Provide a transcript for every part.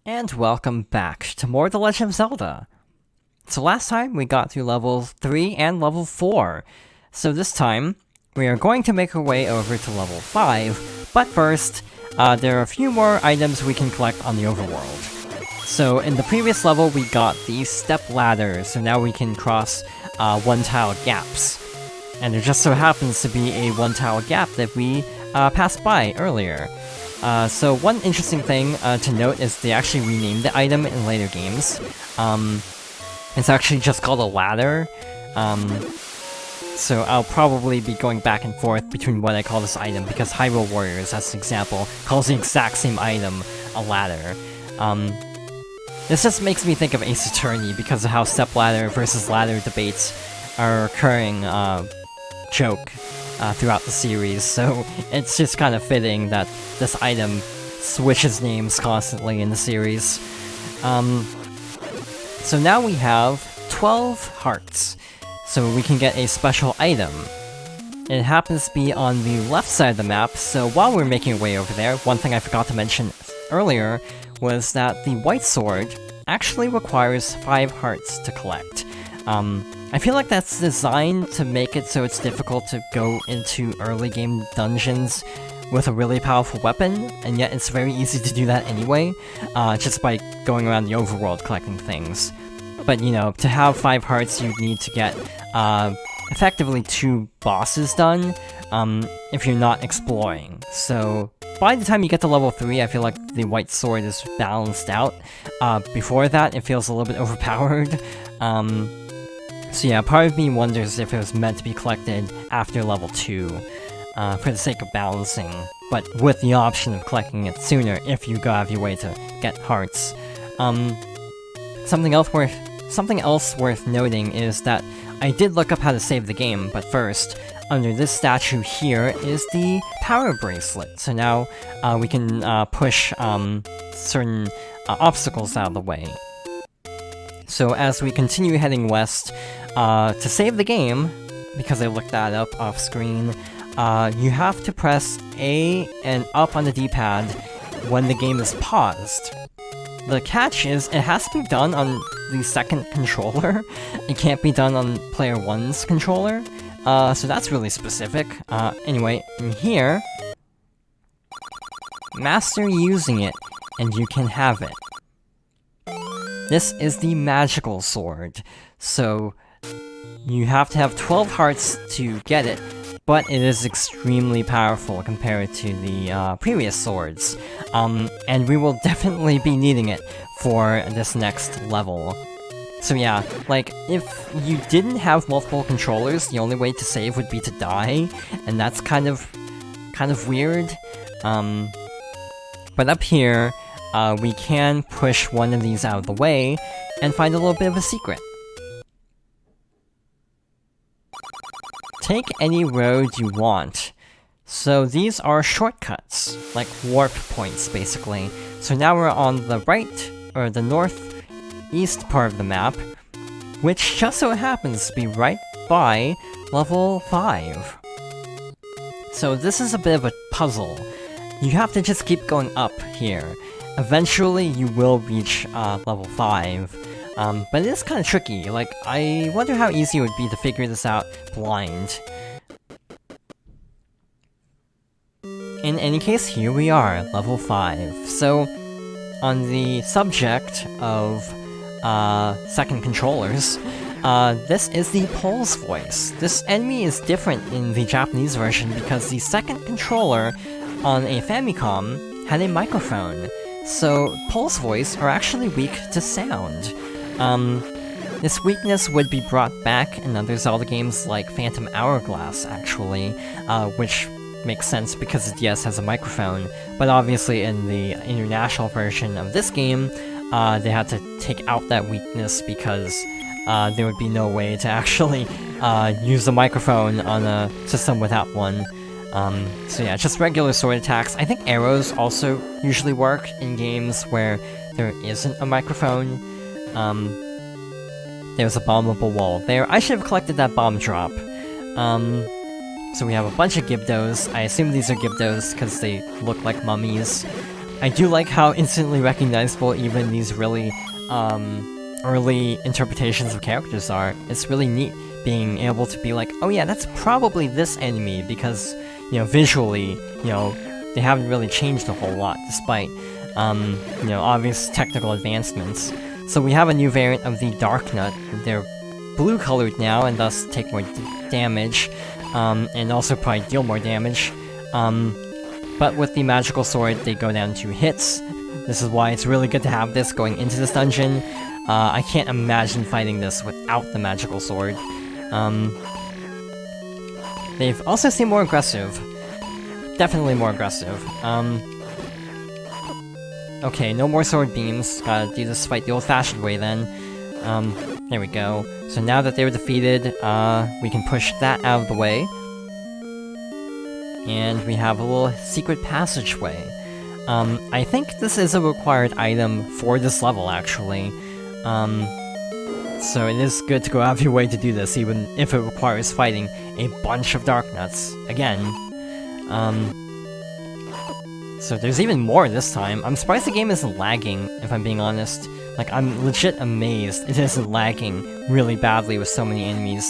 And welcome back to more The Legend of Zelda. So last time we got through level 3 and level 4. So this time, we are going to make our way over to level 5, but first, there are a few more items we can collect on the overworld. So in the previous level we got these step ladders, so now we can cross one-tile gaps. And there just so happens to be a one-tile gap that we passed by earlier. So one interesting thing to note is they actually renamed the item in later games. It's actually just called a ladder. So I'll probably be going back and forth between what I call this item, because Hyrule Warriors, as an example, calls the exact same item a ladder. This just makes me think of Ace Attorney because of how stepladder versus ladder debates are a recurring joke throughout the series, so it's just kind of fitting that this item switches names constantly in the series. So now we have 12 hearts, so we can get a special item. It happens to be on the left side of the map, so while we're making our way over there, one thing I forgot to mention earlier was that the white sword actually requires 5 hearts to collect. I feel like that's designed to make it so it's difficult to go into early game dungeons with a really powerful weapon, and yet it's very easy to do that anyway, just by going around the overworld collecting things. But you know, to have 5 hearts you need to get effectively 2 bosses done if you're not exploring. So by the time you get to level 3, I feel like the white sword is balanced out. Before that, it feels a little bit overpowered. So yeah, part of me wonders if it was meant to be collected after level 2, for the sake of balancing, but with the option of collecting it sooner if you go out of your way to get hearts. Something else worth noting is that I did look up how to save the game, but first, under this statue here is the power bracelet. So now we can push certain obstacles out of the way. So as we continue heading west, to save the game, because I looked that up off screen, you have to press A and up on the D-pad when the game is paused. The catch is, it has to be done on the second controller. It can't be done on player 1's controller. So that's really specific. Anyway, in here, master using it, and you can have it. This is the magical sword, so you have to have 12 hearts to get it, but it is extremely powerful compared to the previous swords. And we will definitely be needing it for this next level. So yeah, like, if you didn't have multiple controllers, the only way to save would be to die, and that's kind of weird. But up here, we can push one of these out of the way and find a little bit of a secret. Take any road you want. So these are shortcuts, like warp points, basically. So now we're on the right, or the northeast part of the map, which just so happens to be right by level 5. So this is a bit of a puzzle. You have to just keep going up here. Eventually you will reach level 5. But it is kind of tricky. Like, I wonder how easy it would be to figure this out blind. In any case, here we are, level 5. So, on the subject of second controllers, this is the Pole's voice. This enemy is different in the Japanese version because the second controller on a Famicom had a microphone. So, Pole's voice are actually weak to sound. This weakness would be brought back in other Zelda games like Phantom Hourglass, actually, which makes sense because the DS has a microphone, but obviously in the international version of this game, they had to take out that weakness because there would be no way to actually use a microphone on a system without one. So yeah, just regular sword attacks. I think arrows also usually work in games where there isn't a microphone. There's a bombable wall there. I should have collected that bomb drop. So we have a bunch of Gibdos. I assume these are Gibdos because they look like mummies. I do like how instantly recognizable even these really early interpretations of characters are. It's really neat being able to be like, oh yeah, that's probably this enemy, because, you know, visually, you know, they haven't really changed a whole lot, despite, you know, obvious technical advancements. So we have a new variant of the Dark Nut. They're blue-colored now, and thus take more damage, and also probably deal more damage. But with the magical sword, they go down to hits. This is why it's really good to have this going into this dungeon. I can't imagine fighting this without the magical sword. They've also seemed more aggressive. Definitely more aggressive. Okay, no more sword beams. Gotta do this fight the old-fashioned way then. There we go. So now that they were defeated, we can push that out of the way. And we have a little secret passageway. I think this is a required item for this level, actually. So it is good to go out of your way to do this, even if it requires fighting a bunch of Dark Nuts. Again. So there's even more this time. I'm surprised the game isn't lagging, if I'm being honest. Like, I'm legit amazed it isn't lagging really badly with so many enemies.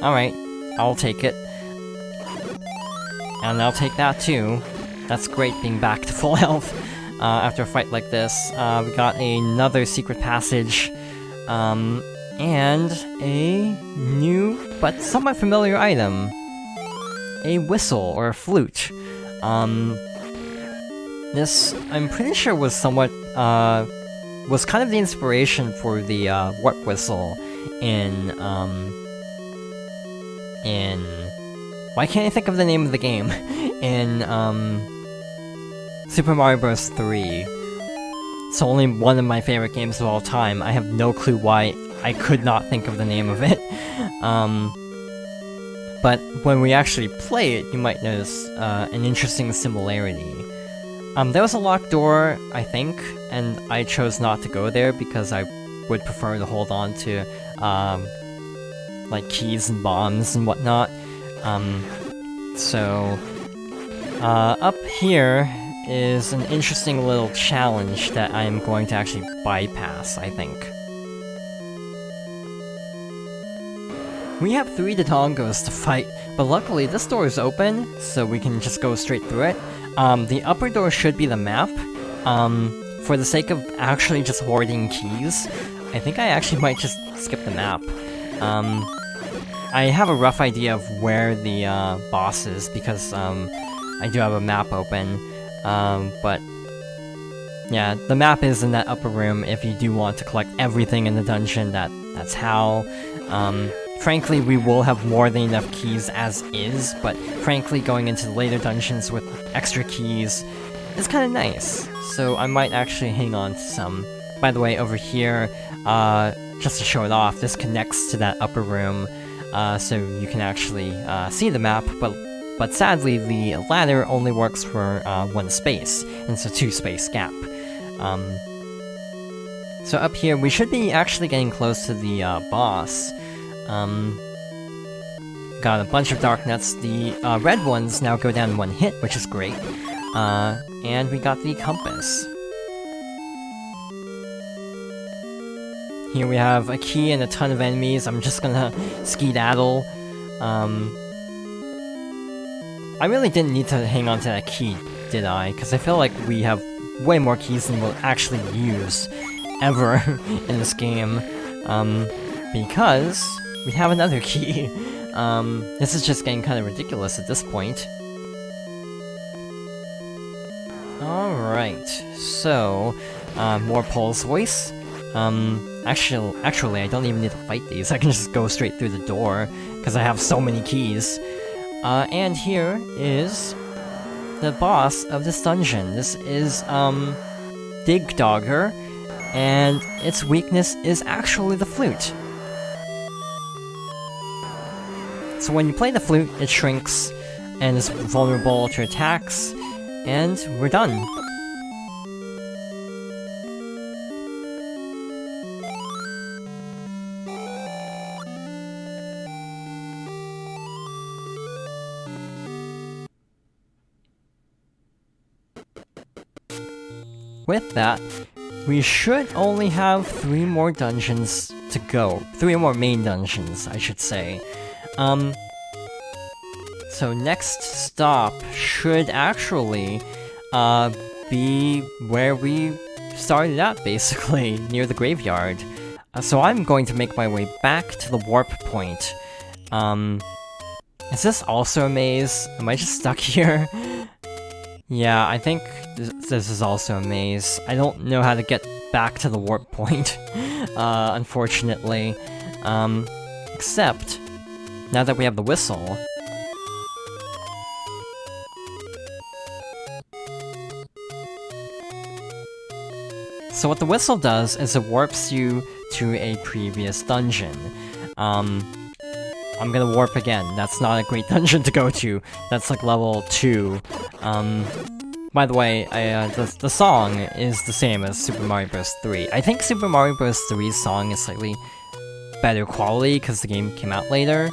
Alright, I'll take it. And I'll take that too. That's great being back to full health after a fight like this. We got another secret passage, and a new but somewhat familiar item. A whistle, or a flute. This, I'm pretty sure, was somewhat, was kind of the inspiration for the, warp whistle in, why can't I think of the name of the game? In, Super Mario Bros. 3. It's only one of my favorite games of all time. I have no clue why I could not think of the name of it. But when we actually play it, you might notice an interesting similarity. There was a locked door, I think, and I chose not to go there because I would prefer to hold on to, like, keys and bombs and whatnot. Up here is an interesting little challenge that I'm going to actually bypass, I think. We have 3 Dodongos to fight, but luckily this door is open, so we can just go straight through it. The upper door should be the map. For the sake of actually just hoarding keys, I think I actually might just skip the map. I have a rough idea of where the boss is, because I do have a map open, but yeah, the map is in that upper room if you do want to collect everything in the dungeon. That's how. Frankly, we will have more than enough keys as is, but frankly, going into the later dungeons with extra keys is kind of nice, so I might actually hang on to some. By the way, over here, just to show it off, this connects to that upper room, so you can actually see the map, but sadly, the ladder only works for 1 space, and it's a 2-space gap. So up here, we should be actually getting close to the boss. Got a bunch of Dark Nuts. The red ones now go down in 1 hit, which is great. And we got the compass. Here we have a key and a ton of enemies. I'm just gonna skedaddle. I really didn't need to hang on to that key, did I? Because I feel like we have way more keys than we'll actually use ever in this game. Because we have another key. This is just getting kind of ridiculous at this point. Alright, so, more Paul's voice. Actually, I don't even need to fight these. I can just go straight through the door, because I have so many keys. And here is the boss of this dungeon. This is, Digdogger, and its weakness is actually the flute. So when you play the flute, it shrinks, and is vulnerable to attacks, and we're done. with that, we should only have 3 more dungeons to go. 3 more main dungeons, I should say. So next stop should actually be where we started out, basically, near the graveyard. So I'm going to make my way back to the warp point. Is this also a maze? Am I just stuck here? Yeah, I think this is also a maze. I don't know how to get back to the warp point, unfortunately. Except, now that we have the whistle... So what the whistle does is it warps you to a previous dungeon. I'm gonna warp again. That's not a great dungeon to go to. That's like level 2. By the way, the song is the same as Super Mario Bros. 3. I think Super Mario Bros. 3's song is slightly better quality because the game came out later.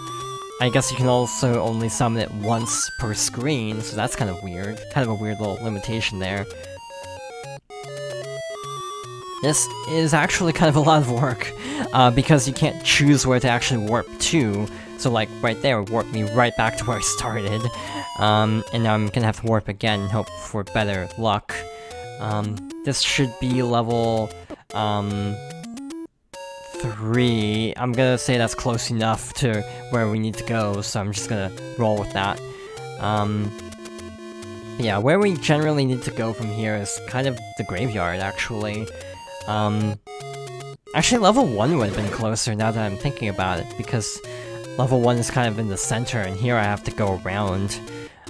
I guess you can also only summon it once per screen, so that's kind of weird. Kind of a weird little limitation there. This is actually kind of a lot of work, because you can't choose where to actually warp to. So like, right there would warp me right back to where I started. And now I'm gonna have to warp again and hope for better luck. This should be level, 3. I'm gonna say that's close enough to where we need to go, so I'm just gonna roll with that. Yeah, where we generally need to go from here is kind of the graveyard, actually. Actually, level 1 would have been closer now that I'm thinking about it, because level 1 is kind of in the center, and here I have to go around.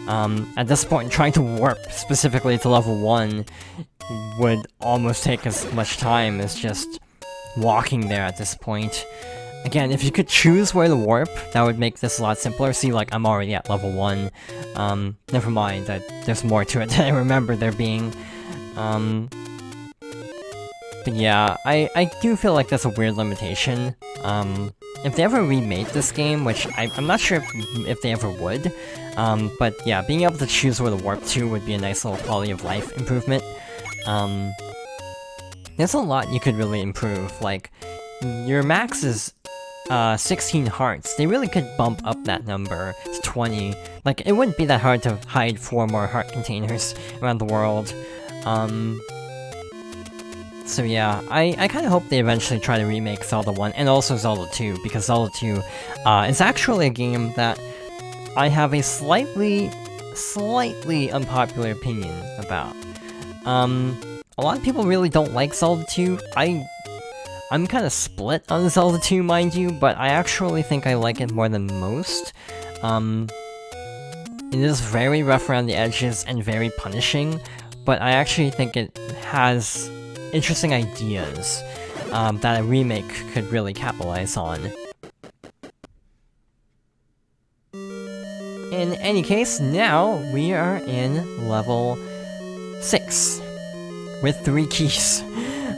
At this point, trying to warp specifically to level 1 would almost take as much time as just walking there at this point. Again, if you could choose where to warp, that would make this a lot simpler. See, like, I'm already at level 1. Never mind, there's more to it than I remember there being. But yeah, I do feel like that's a weird limitation. If they ever remade this game, which I'm not sure if they ever would, but yeah, being able to choose where to warp to would be a nice little quality of life improvement. There's a lot you could really improve, like, your max is 16 hearts. They really could bump up that number to 20. Like, it wouldn't be that hard to hide 4 more heart containers around the world. So yeah, I kind of hope they eventually try to remake Zelda 1, and also Zelda 2, because Zelda 2 is actually a game that I have a slightly unpopular opinion about. A lot of people really don't like Zelda 2. I'm kind of split on Zelda 2, mind you, but I actually think I like it more than most. It is very rough around the edges and very punishing, but I actually think it has interesting ideas that a remake could really capitalize on. In any case, now we are in level 6 with 3 keys.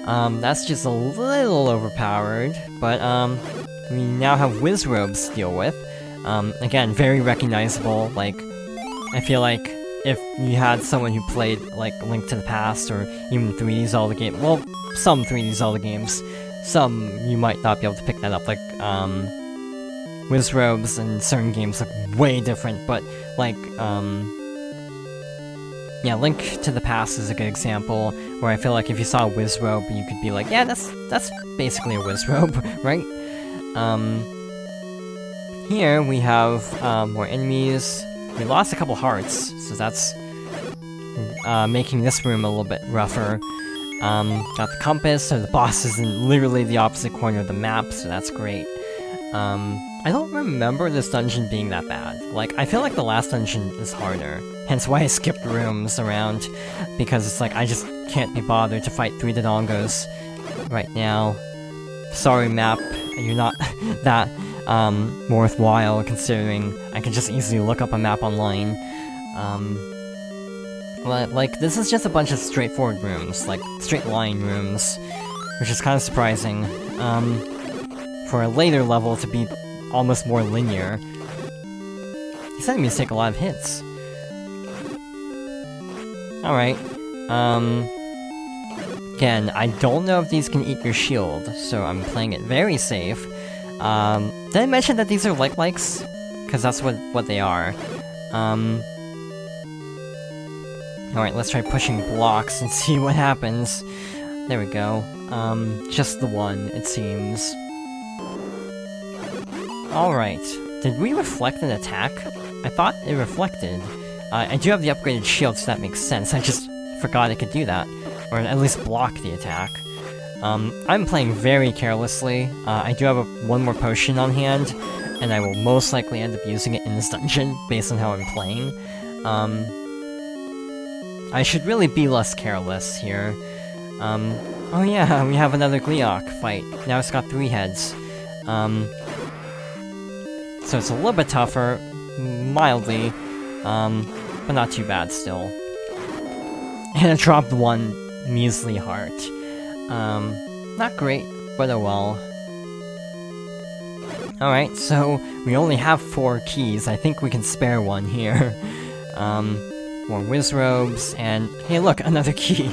That's just a little overpowered, but we now have Wizrobes to deal with. Again, very recognizable. Like, I feel like if you had someone who played, like, Link to the Past, or even 3D Zelda game, well, some 3D Zelda games, some you might not be able to pick that up, like, Wizrobes in certain games look way different, but, like, yeah, Link to the Past is a good example, where I feel like if you saw a Wizrobe, you could be like, yeah, that's basically a Wizrobe, right? Here we have, more enemies. We lost a couple hearts, so that's making this room a little bit rougher. Got the compass, so the boss is in literally the opposite corner of the map, so that's great. I don't remember this dungeon being that bad. Like, I feel like the last dungeon is harder, hence why I skipped rooms around, because it's like, I just can't be bothered to fight 3 Dodongos right now. Sorry, map, you're not that worthwhile, considering I can just easily look up a map online. Like, this is just a bunch of straightforward rooms, like, straight line rooms, which is kind of surprising, for a later level to be almost more linear. These enemies take a lot of hits. Alright, Again, I don't know if these can eat your shield, so I'm playing it very safe. Did I mention that these are like-likes? Because that's what they are. Alright, let's try pushing blocks and see what happens. There we go. Just the one, it seems. Alright. Did we reflect an attack? I thought it reflected. I do have the upgraded shield, so that makes sense. I just forgot I could do that. Or at least block the attack. I'm playing very carelessly. I do have one more potion on hand, and I will most likely end up using it in this dungeon, based on how I'm playing. I should really be less careless here. Oh yeah, we have another Gleeok fight. Now it's got 3 heads. So it's a little bit tougher, mildly, but not too bad still. And I dropped 1 measly heart. Not great, but oh well. Alright, so we only have 4 keys. I think we can spare one here. More whiz robes, and hey look, another key!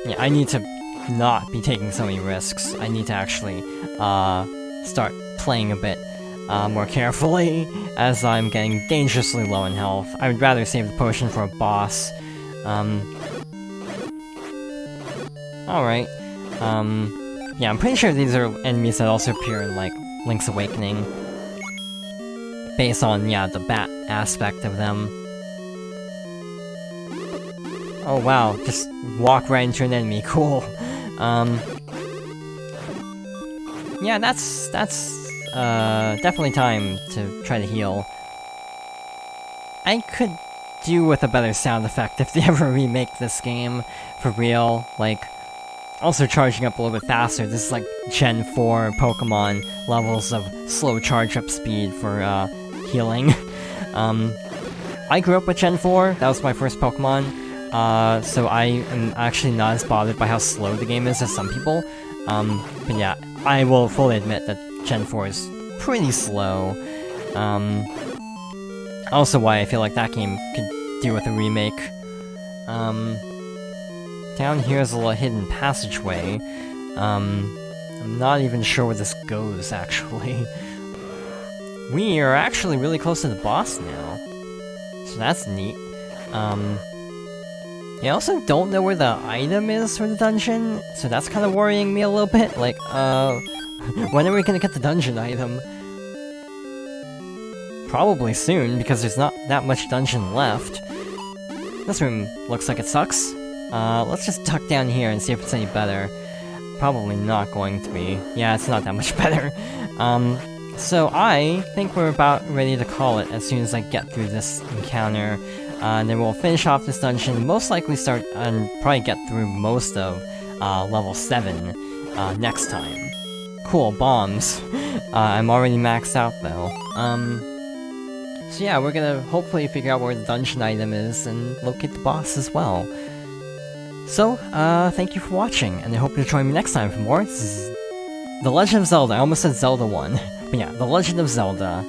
Yeah, I need to not be taking so many risks. I need to actually, start playing a bit, more carefully, as I'm getting dangerously low in health. I would rather save the potion for a boss. Alright. Yeah, I'm pretty sure these are enemies that also appear in, like, Link's Awakening. Based on, yeah, the bat aspect of them. Oh wow, just walk right into an enemy, cool. Yeah, that's definitely time to try to heal. I could do with a better sound effect if they ever remake this game, for real, like, also charging up a little bit faster. This is like Gen 4 Pokemon levels of slow charge up speed for, healing. I grew up with Gen 4, that was my first Pokemon, so I am actually not as bothered by how slow the game is as some people. But yeah, I will fully admit that Gen 4 is pretty slow. Also why I feel like that game could do with a remake. Down here is a little hidden passageway. I'm not even sure where this goes, actually. We are actually really close to the boss now. So that's neat. I also don't know where the item is for the dungeon, so that's kind of worrying me a little bit. Like, when are we gonna get the dungeon item? Probably soon, because there's not that much dungeon left. This room looks like it sucks. Let's just duck down here and see if it's any better. Probably not going to be. Yeah, it's not that much better. So I think we're about ready to call it as soon as I get through this encounter. And then we'll finish off this dungeon, most likely start and probably get through most of level 7 next time. Cool, bombs. I'm already maxed out though. So yeah, we're gonna hopefully figure out where the dungeon item is and locate the boss as well. So, thank you for watching, and I hope you'll join me next time for more. This is The Legend of Zelda. I almost said Zelda 1. But yeah, The Legend of Zelda.